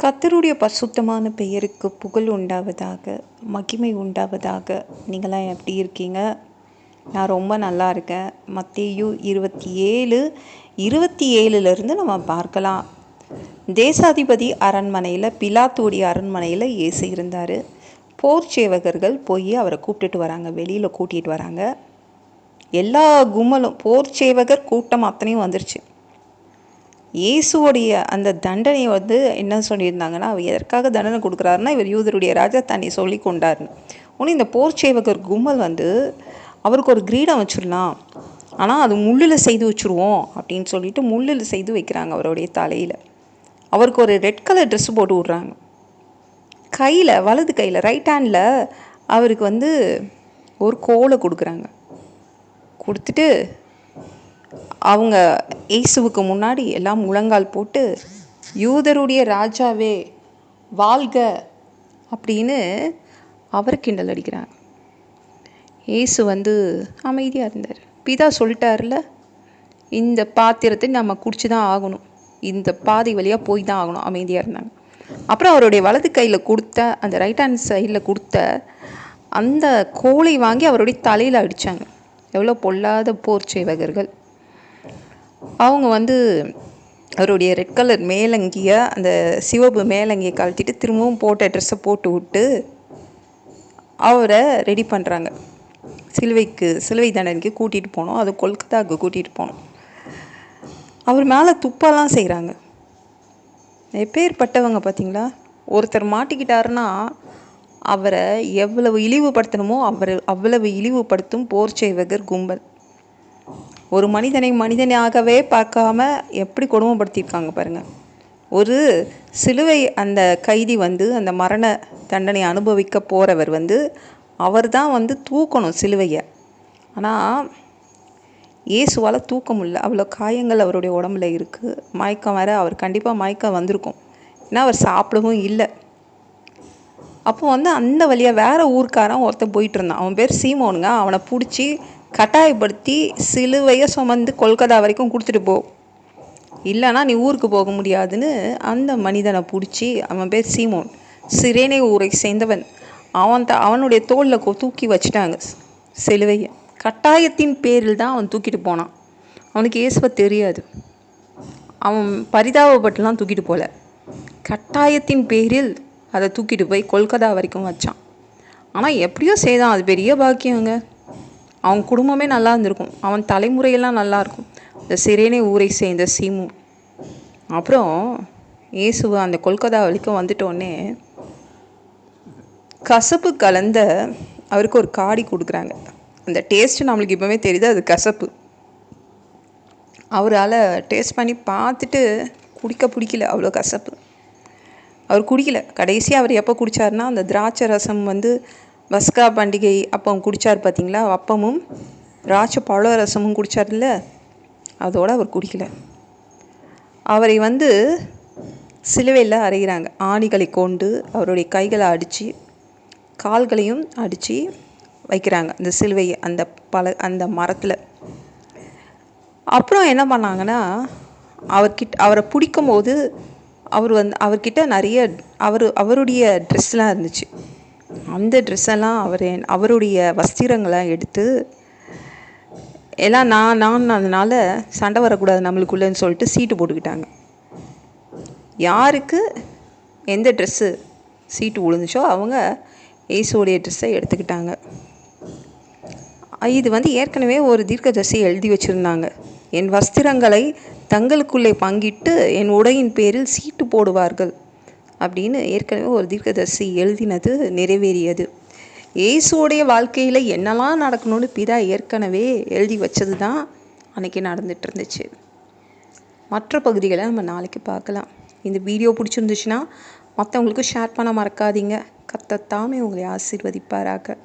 கர்த்தருடைய பரிசுத்தமான பெயருக்கு புகழ் உண்டாவதாக, மகிமை உண்டாவதாக. நீங்களாம் எப்படி இருக்கீங்க? நான் ரொம்ப நல்லா இருக்கேன். மத்தேயு 27:27 நம்ம பார்க்கலாம். தேசாதிபதி அரண்மனையில், பிலாத்துடைய அரண்மனையில் இயேசு இருந்தார். போர் சேவகர்கள் போய் அவரை கூப்பிட்டுட்டு வராங்க, வெளியில் கூட்டிகிட்டு வராங்க. எல்லா கும்பலும், போர் சேவகர் கூட்டம் அத்தனையும் வந்துருச்சு. இயேசுவோடைய அந்த தண்டனையை என்ன சொல்லியிருந்தாங்கன்னா, அவர் எதற்காக தண்டனை கொடுக்குறாருன்னா, இவர் யூதருடைய ராஜா தன்னை சொல்லி கொண்டாருன்னு. ஒன்று இந்த போர் சேவகர் கும்பல் அவருக்கு ஒரு கிரீடம் வச்சிடலாம், ஆனால் அது முள்ளில் செய்து வச்சுருவோம் அப்படின்னு சொல்லிட்டு முள்ளில் செய்து வைக்கிறாங்க அவருடைய தலையில். அவருக்கு ஒரு ரெட் கலர் ட்ரெஸ்ஸு போட்டு விட்றாங்க. கையில், வலது கையில், ரைட் ஹேண்டில் அவருக்கு ஒரு கோலை கொடுக்குறாங்க. கொடுத்துட்டு அவங்க இயேசுவுக்கு முன்னாடி எல்லாம் முழங்கால் போட்டு, யூதருடைய ராஜாவே வாழ்க அப்படின்னு அவர் கிண்டல் அடிக்கிறாங்க. இயேசு அமைதியாக இருந்தார். பிதா சொல்லிட்டார்ல, இந்த பாத்திரத்தை நம்ம குடிச்சு தான் ஆகணும், இந்த பாதை வழியாக போய் தான் ஆகணும். அமைதியாக இருந்தாங்க. அப்புறம் அவருடைய வலது கையில் கொடுத்த, அந்த ரைட் ஹேண்ட் சைடில் கொடுத்த அந்த கோலை வாங்கி அவருடைய தலையில் அடித்தாங்க. எவ்வளோ பொல்லாத போர் சேவகர்கள்! அவங்க அவருடைய ரெட் கலர் மேலங்கியை, அந்த சிவப்பு மேலங்கியை கழட்டிட்டு திரும்பவும் போட்ட ட்ரெஸ்ஸை போட்டு விட்டு அவரை ரெடி பண்ணுறாங்க. சிலுவை தண்டனைக்கு கூட்டிகிட்டு போனோம், அது கொல்கத்தாவுக்கு கூட்டிகிட்டு போனோம். அவர் மேலே துப்பெல்லாம் செய்கிறாங்க. எப்பேற்பட்டவங்க பார்த்தீங்களா? ஒருத்தர் மாட்டிக்கிட்டாருன்னா அவரை எவ்வளவு இழிவுபடுத்தணுமோ அவ்வளவு இழிவுபடுத்தும் போர் சேவகர் கும்பல். ஒரு மனிதனாகவே பார்க்காம எப்படி கொடுமைப்படுத்தியிருக்காங்க பாருங்கள். ஒரு சிலுவை அந்த கைதி அந்த மரண தண்டனை அனுபவிக்க போகிறவர் அவர் தான் தூக்கணும் சிலுவையை. ஆனால் இயேசுவால் தூக்க முடியல. அவ்வளோ காயங்கள் அவருடைய உடம்புல இருக்குது. மயக்கம் வேறு, அவர் கண்டிப்பாக மயக்கம் வந்திருக்கும், ஏன்னா அவர் சாப்பிடவும் இல்லை. அப்போ அந்த வழியாக வேறு ஊர்க்காரன் ஒருத்தன் போயிட்டு இருந்தான். அவன் பேர் சீமோனுங்க. அவனை பிடிச்சி கட்டாயப்படுத்தி சிலுவையை சுமந்து கொல்கத்தா வரைக்கும் கொடுத்துட்டு போ, இல்லைனா நீ ஊருக்கு போக முடியாதுன்னு அந்த மனிதனை பிடிச்சி, அவன் பேர் சீமோன், சிரேனே ஊரை சேர்ந்தவன். அவனுடைய தோளில் தூக்கி வச்சுட்டாங்க சிலுவையை. கட்டாயத்தின் பேரில் தான் அவன் தூக்கிட்டு போனான். அவனுக்கு இயேசுவை தெரியாது. அவன் பரிதாபப்பட்டுலாம் தூக்கிட்டு போகல, கட்டாயத்தின் பேரில் அதை தூக்கிட்டு போய் கொல்கத்தா வரைக்கும் வச்சான். ஆனால் எப்படியோ செய்தான், அது பெரிய பாக்கியங்க. அவன் குடும்பமே நல்லா இருந்திருக்கும், அவன் தலைமுறையெல்லாம் நல்லாயிருக்கும். இந்த சிரேனே ஊரை சேர்ந்த சீமோன். அப்புறம் இயேசுவை அந்த கொல்கத்தா வரைக்கும் வந்துட்டோடனே கசப்பு கலந்த அவருக்கு ஒரு காடி கொடுக்குறாங்க. அந்த டேஸ்ட்டு நம்மளுக்கு இப்போவே தெரியுது, அது கசப்பு. அவரால் டேஸ்ட் பண்ணி பார்த்துட்டு குடிக்க பிடிக்கல, அவ்வளோ கசப்பு. அவர் குடிக்கல. கடைசியாக அவர் எப்போ குடித்தார்னா, அந்த திராட்சை ரசம் பஸ்கா பண்டிகை அப்போ குடித்தார் பார்த்தீங்களா, அப்பமும் திராட்சை பழ ரசமும் குடித்தார்ல, அதோடு அவர் குடிக்கல. அவரை சிலுவையில் அறைகிறாங்க. ஆணிகளை கொண்டு அவருடைய கைகளை அடித்து, கால்களையும் அடித்து வைக்கிறாங்க அந்த சிலுவையை, அந்த மரத்தில். அப்புறம் என்ன பண்ணாங்கன்னா, அவரை பிடிக்கும்போது அவர்கிட்ட நிறைய அவருடைய ட்ரெஸ்லாம் இருந்துச்சு. அந்த ட்ரெஸ்ஸெல்லாம் அவருடைய வஸ்திரங்களை எடுத்து, எல்லாம் நான் அதனால் சண்டை வரக்கூடாது நம்மளுக்குள்ளேன்னு சொல்லிட்டு சீட்டு போட்டுக்கிட்டாங்க. யாருக்கு எந்த ட்ரெஸ்ஸு சீட்டு விழுந்துச்சோ அவங்க இயேசுவோடைய ட்ரெஸ்ஸை எடுத்துக்கிட்டாங்க. இது ஏற்கனவே ஒரு தீர்க்கதரிசி எழுதி வச்சுருந்தாங்க. என் வஸ்திரங்களை தங்களுக்குள்ளே பங்கிட்டு என் உடையின் பேரில் சீட்டு போடுவார்கள் அப்படின்னு ஏற்கனவே ஒரு தீர்க்கதரிசி எழுதினது நிறைவேறியது. இயேசுவோடைய வாழ்க்கையில் என்னெல்லாம் நடக்கணும்னு பிதா ஏற்கனவே எழுதி வச்சது தான் அன்றைக்கி நடந்துட்டு இருந்துச்சு. மற்ற பகுதிகளை நம்ம நாளைக்கு பார்க்கலாம். இந்த வீடியோ பிடிச்சிருந்துச்சுன்னா மற்றவங்களுக்கு ஷேர் பண்ண மறக்காதீங்க. கர்த்தர் தாமே உங்களை ஆசீர்வதிப்பாராக.